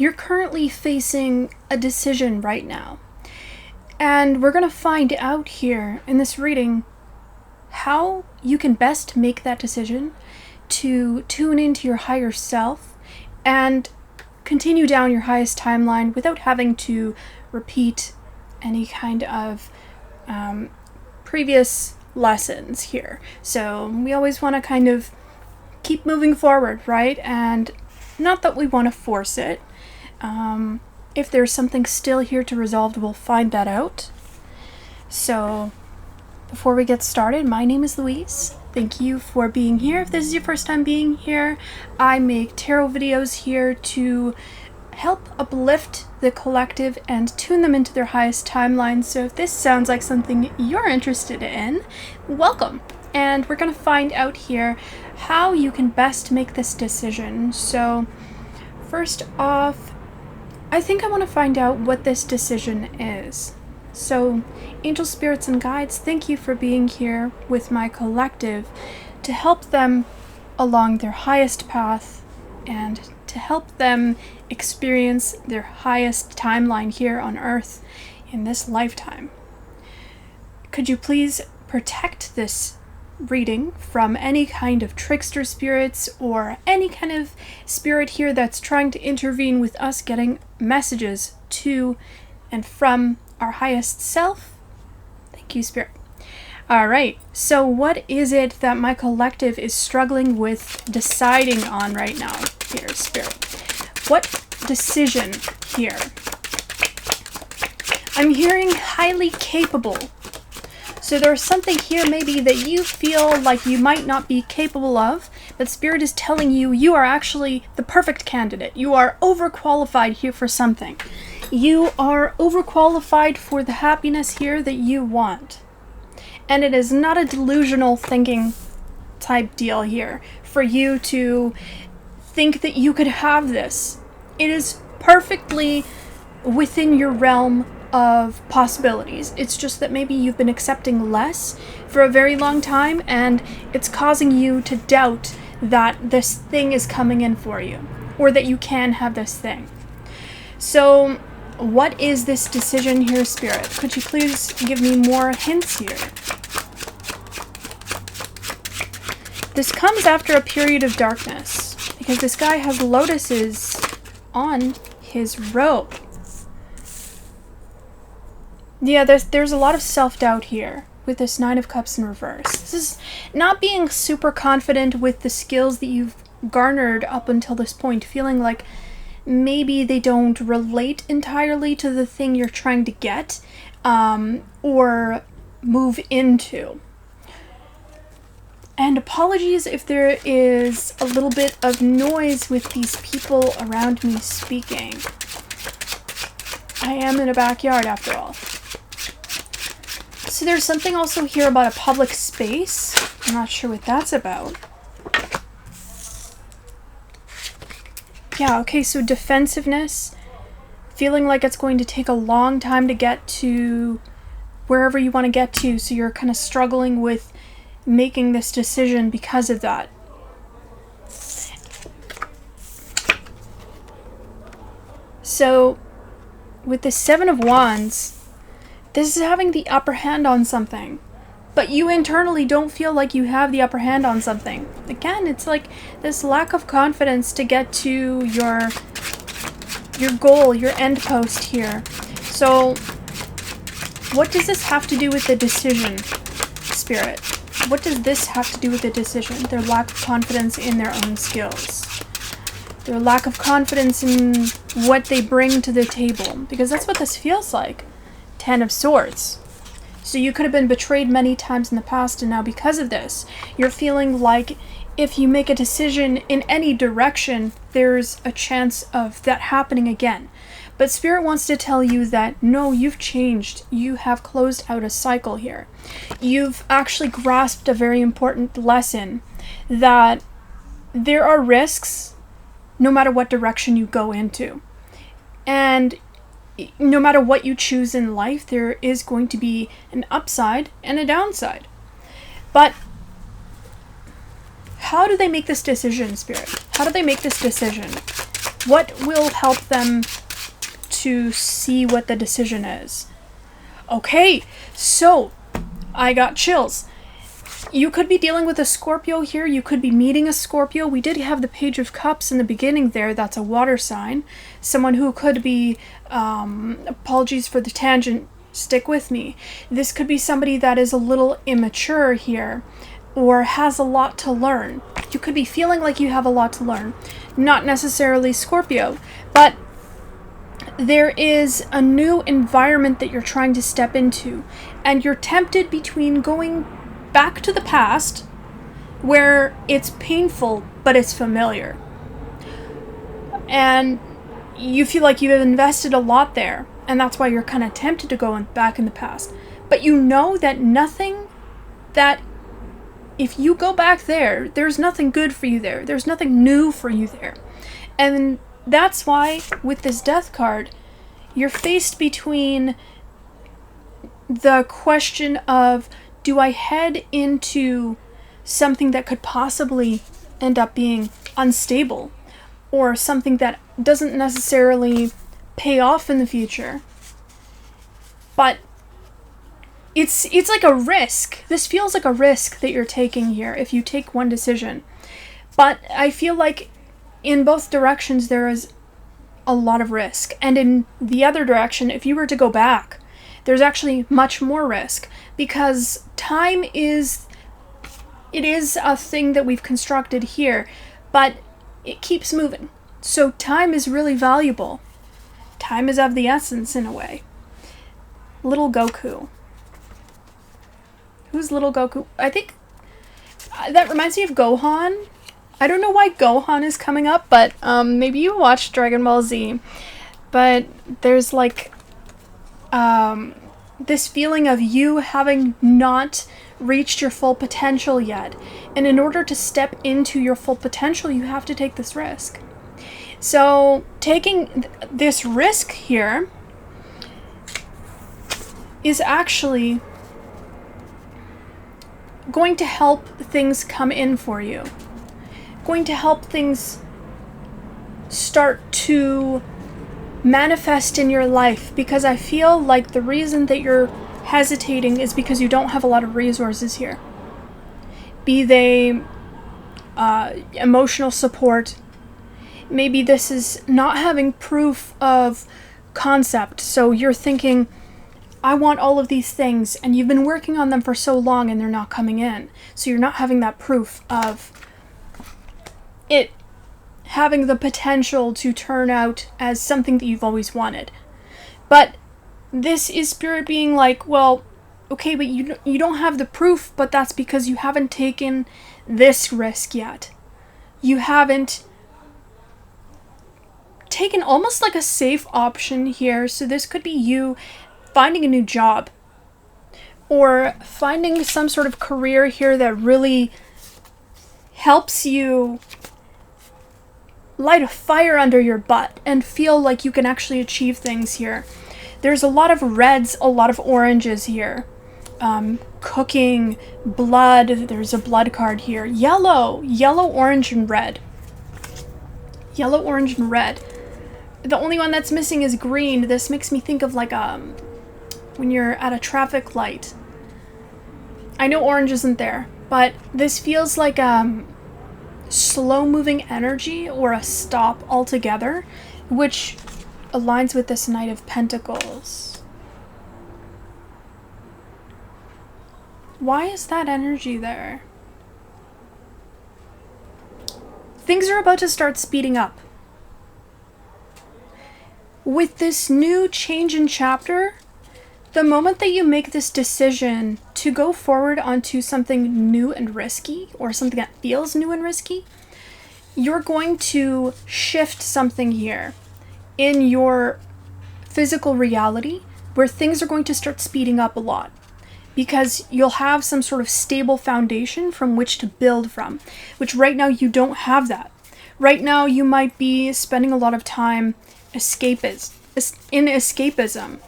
you're currently facing a decision right now. And we're going to find out here in this reading how you can best make that decision to tune into your higher self and continue down your highest timeline without having to repeat any kind of previous lessons here. So we always want to kind of keep moving forward, right? And not that we want to force it. If there's something still here to resolve, we'll find that out. So before we get started, my name is Louise. Thank you for being here. If this is your first time being here, I make tarot videos here to help uplift the collective and tune them into their highest timeline. So if this sounds like something you're interested in, welcome. And we're going to find out here how you can best make this decision. So first off, I think I want to find out what this decision is. So, angel spirits and guides, thank you for being here with my collective to help them along their highest path and to help them experience their highest timeline here on Earth in this lifetime. Could you please protect this reading from any kind of trickster spirits or any kind of spirit here that's trying to intervene with us getting messages to and from our highest self? Thank you, Spirit. All right, so what is it that my collective is struggling with deciding on right now here, Spirit? What decision here? I'm hearing highly capable. So there's something here maybe that you feel like you might not be capable of, but Spirit is telling you you are actually the perfect candidate. You are overqualified here for something. You are overqualified for the happiness here that you want. And it is not a delusional thinking type deal here for you to think that you could have this. It is perfectly within your realm of possibilities. It's just that maybe you've been accepting less for a very long time and it's causing you to doubt that this thing is coming in for you or that you can have this thing. So what is this decision here, Spirit? Could you please give me more hints here? This comes after a period of darkness because this guy has lotuses on his robe. Yeah, there's a lot of self-doubt here with this Nine of Cups in reverse. This is not being super confident with the skills that you've garnered up until this point, feeling like maybe they don't relate entirely to the thing you're trying to get or move into. And apologies if there is a little bit of noise with these people around me speaking. I am in a backyard after all. So there's something also here about a public space. I'm not sure what that's about. Yeah, okay, so defensiveness, feeling like it's going to take a long time to get to wherever you want to get to, so you're kind of struggling with making this decision because of that. So, with the Seven of Wands, this is having the upper hand on something, but you internally don't feel like you have the upper hand on something. Again, it's like this lack of confidence to get to your goal, your end post here. So what does this have to do with the decision, Spirit? What does this have to do with the decision? Their lack of confidence in their own skills. Their lack of confidence in what they bring to the table. Because that's what this feels like. Ten of Swords. So you could have been betrayed many times in the past, and now because of this, you're feeling like if you make a decision in any direction, there's a chance of that happening again. But Spirit wants to tell you that, no, you've changed. You have closed out a cycle here. You've actually grasped a very important lesson that there are risks no matter what direction you go into. And no matter what you choose in life, there is going to be an upside and a downside. But how do they make this decision, Spirit? How do they make this decision? What will help them to see what the decision is? Okay, so I got chills. You could be dealing with a Scorpio here. You could be meeting a Scorpio. We did have the Page of Cups in the beginning there. That's a water sign. Someone who could be, apologies for the tangent, stick with me. This could be somebody that is a little immature here or has a lot to learn. You could be feeling like you have a lot to learn. Not necessarily Scorpio, but there is a new environment that you're trying to step into, and you're tempted between going back to the past, where it's painful but it's familiar, and you feel like you've invested a lot there, and that's why you're kind of tempted to go back in the past. But you know that if you go back there, there's nothing good for you there. There's nothing new for you there. And that's why with this Death card, you're faced between the question of, do I head into something that could possibly end up being unstable, or something that doesn't necessarily pay off in the future, but it's like a risk. This feels like a risk that you're taking here if you take one decision. But I feel like in both directions there is a lot of risk. And in the other direction, if you were to go back, there's actually much more risk, because time is a thing that we've constructed here, but it keeps moving. So time is really valuable. Time is of the essence in a way. Little Goku. Who's Little Goku? I think that reminds me of Gohan. I don't know why Gohan is coming up, but maybe you watched Dragon Ball Z. But there's like this feeling of you having not reached your full potential yet. And in order to step into your full potential, you have to take this risk. So taking this risk here is actually going to help things come in for you. Going to help things start to manifest in your life, because I feel like the reason that you're hesitating is because you don't have a lot of resources here. Be they emotional support. Maybe this is not having proof of concept. So you're thinking, I want all of these things, and you've been working on them for so long and they're not coming in. So you're not having that proof of it having the potential to turn out as something that you've always wanted. But this is Spirit being like, well, okay, but you don't have the proof, but that's because you haven't taken this risk yet. You haven't taken almost like a safe option here. So this could be you finding a new job, or finding some sort of career here that really helps you light a fire under your butt and feel like you can actually achieve things here. There's a lot of reds, a lot of oranges here. Cooking, blood, there's a blood card here. Yellow, orange, and red. Yellow, orange, and red. The only one that's missing is green. This makes me think of like when you're at a traffic light. I know orange isn't there, but this feels like slow-moving energy or a stop altogether, which aligns with this Knight of Pentacles. Why is that energy there? Things are about to start speeding up. With this new change in chapter, the moment that you make this decision to go forward onto something new and risky, or something that feels new and risky, you're going to shift something here in your physical reality where things are going to start speeding up a lot, because you'll have some sort of stable foundation from which to build from, which right now you don't have that. Right now you might be spending a lot of time in escapism,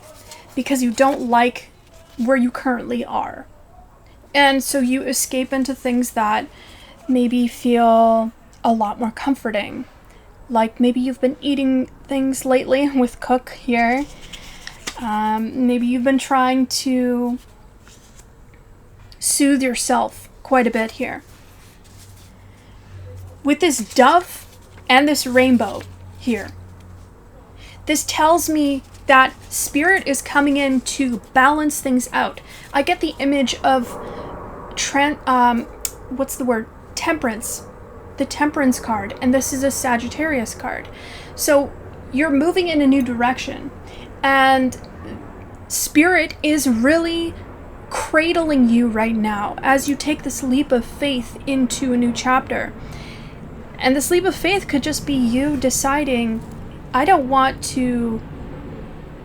because you don't like where you currently are. And so you escape into things that maybe feel a lot more comforting, Like maybe you've been eating things lately with Cook here. Maybe you've been trying to soothe yourself quite a bit here. With this dove and this rainbow here, this tells me that spirit is coming in to balance things out. I get the image of temperance, the temperance card, and this is a Sagittarius card. So you're moving in a new direction, and spirit is really cradling you right now as you take this leap of faith into a new chapter. And this leap of faith could just be you deciding, I don't want to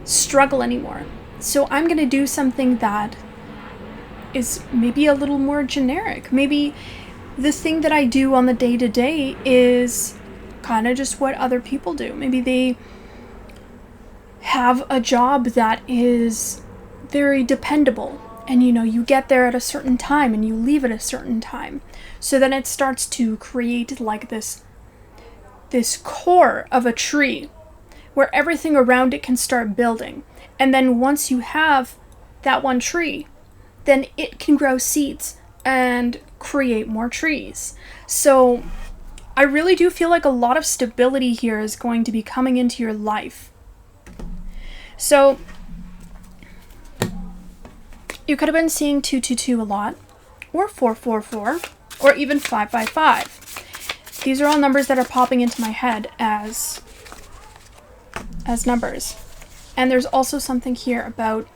struggle anymore. So I'm going to do something that is maybe a little more generic. Maybe the thing that I do on the day-to-day is kind of just what other people do. Maybe they have a job that is very dependable, and you get there at a certain time and you leave at a certain time. So then it starts to create like this core of a tree where everything around it can start building. And then once you have that one tree, then it can grow seeds and create more trees. So I really do feel like a lot of stability here is going to be coming into your life. So you could have been seeing 222 a lot, or 444, or even 555. These are all numbers that are popping into my head as numbers. And there's also something here about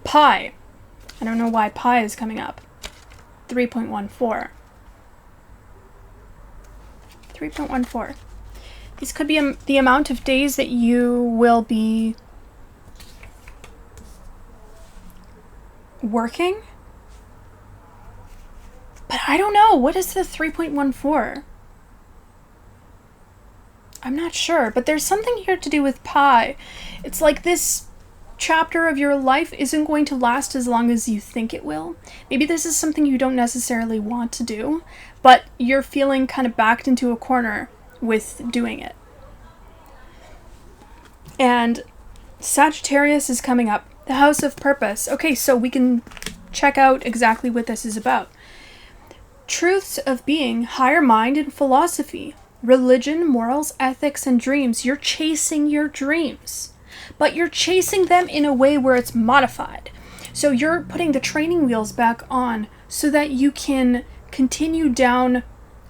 pi. I don't know why pi is coming up. 3.14. 3.14. These could be the amount of days that you will be working. But I don't know. What is the 3.14? I'm not sure, but there's something here to do with pi. It's like this chapter of your life isn't going to last as long as you think it will. Maybe this is something you don't necessarily want to do, but you're feeling kind of backed into a corner with doing it. And Sagittarius is coming up. The House of Purpose. Okay, so we can check out exactly what this is about. Truths of being, higher mind and philosophy, religion, morals, ethics, and dreams. You're chasing your dreams, but you're chasing them in a way where it's modified. So you're putting the training wheels back on so that you can continue down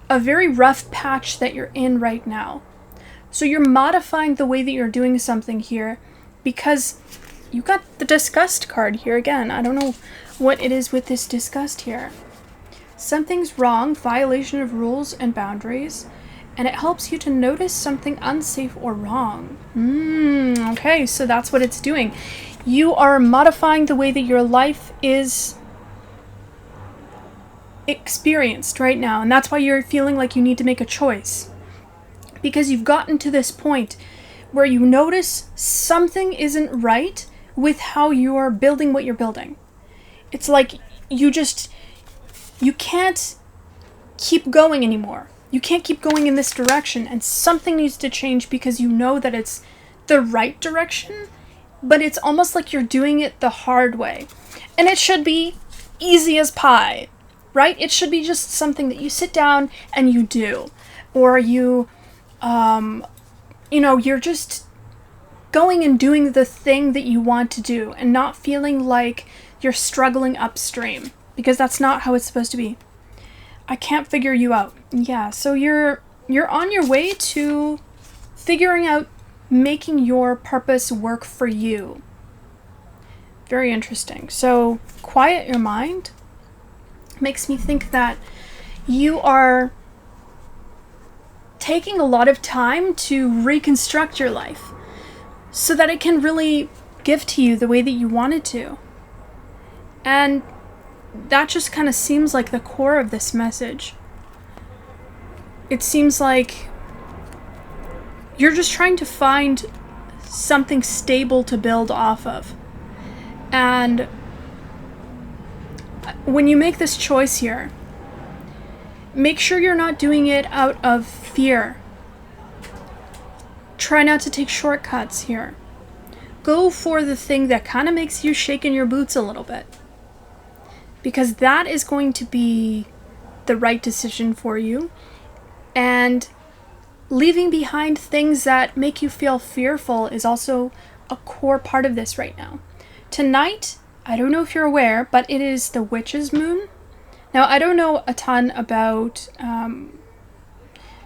a very rough patch that you're in right now. So you're modifying the way that you're doing something here because you got the disgust card here again. I don't know what it is with this disgust here. Something's wrong, violation of rules and boundaries, and it helps you to notice something unsafe or wrong. Okay, so that's what it's doing. You are modifying the way that your life is experienced right now, and that's why you're feeling like you need to make a choice. Because you've gotten to this point where you notice something isn't right with how you're building what you're building. It's like you can't keep going anymore. You can't keep going in this direction, and something needs to change because you know that it's the right direction, but it's almost like you're doing it the hard way. And it should be easy as pie, right? It should be just something that you sit down and you do. Or you're just going and doing the thing that you want to do and not feeling like you're struggling upstream, because that's not how it's supposed to be. I can't figure you out. Yeah, so you're on your way to figuring out making your purpose work for you. Very interesting. So quiet your mind makes me think that you are taking a lot of time to reconstruct your life so that it can really give to you the way that you want it to. And that just kind of seems like the core of this message. It seems like you're just trying to find something stable to build off of. And when you make this choice here, make sure you're not doing it out of fear Try not to take shortcuts here. Go for the thing that kind of makes you shake in your boots a little bit. Because that is going to be the right decision for you. And leaving behind things that make you feel fearful is also a core part of this right now. Tonight, I don't know if you're aware, but it is the witch's moon. Now, I don't know a ton about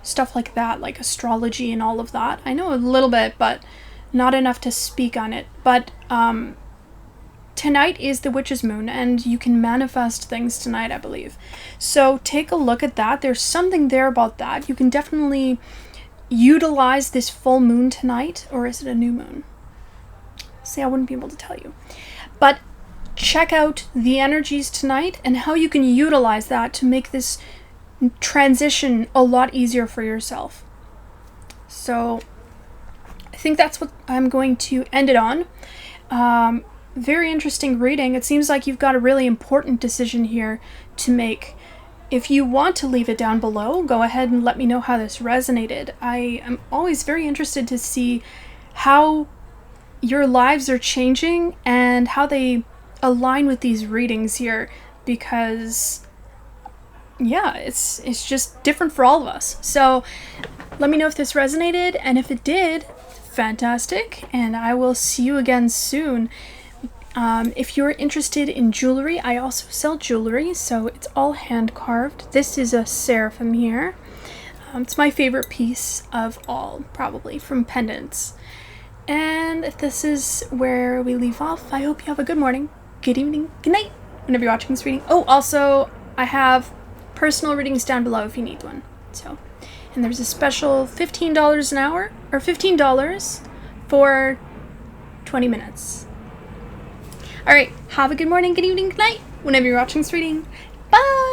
stuff like that, like astrology and all of that. I know a little bit, but not enough to speak on it. But tonight is the witch's moon, and you can manifest things tonight, I believe. So take a look at that. There's something there about that. You can definitely utilize this full moon tonight, or is it a new moon? See, I wouldn't be able to tell you. But check out the energies tonight and how you can utilize that to make this transition a lot easier for yourself. So I think that's what I'm going to end it on. Very interesting reading. It seems like you've got a really important decision here to make. If you want to leave it down below, go ahead and let me know how this resonated. I am always very interested to see how your lives are changing and how they align with these readings here, because yeah, it's just different for all of us. So let me know if this resonated, and if it did, fantastic, and I will see you again soon. If you're interested in jewelry, I also sell jewelry, so it's all hand carved. This is a seraphim here. It's my favorite piece of all, probably, from pendants. And if this is where we leave off, I hope you have a good morning, good evening, good night, whenever you're watching this reading. Oh, also, I have personal readings down below if you need one. So, and there's a special $15 an hour, or $15 for 20 minutes. All right, have a good morning, good evening, good night, whenever you're watching this reading. Bye!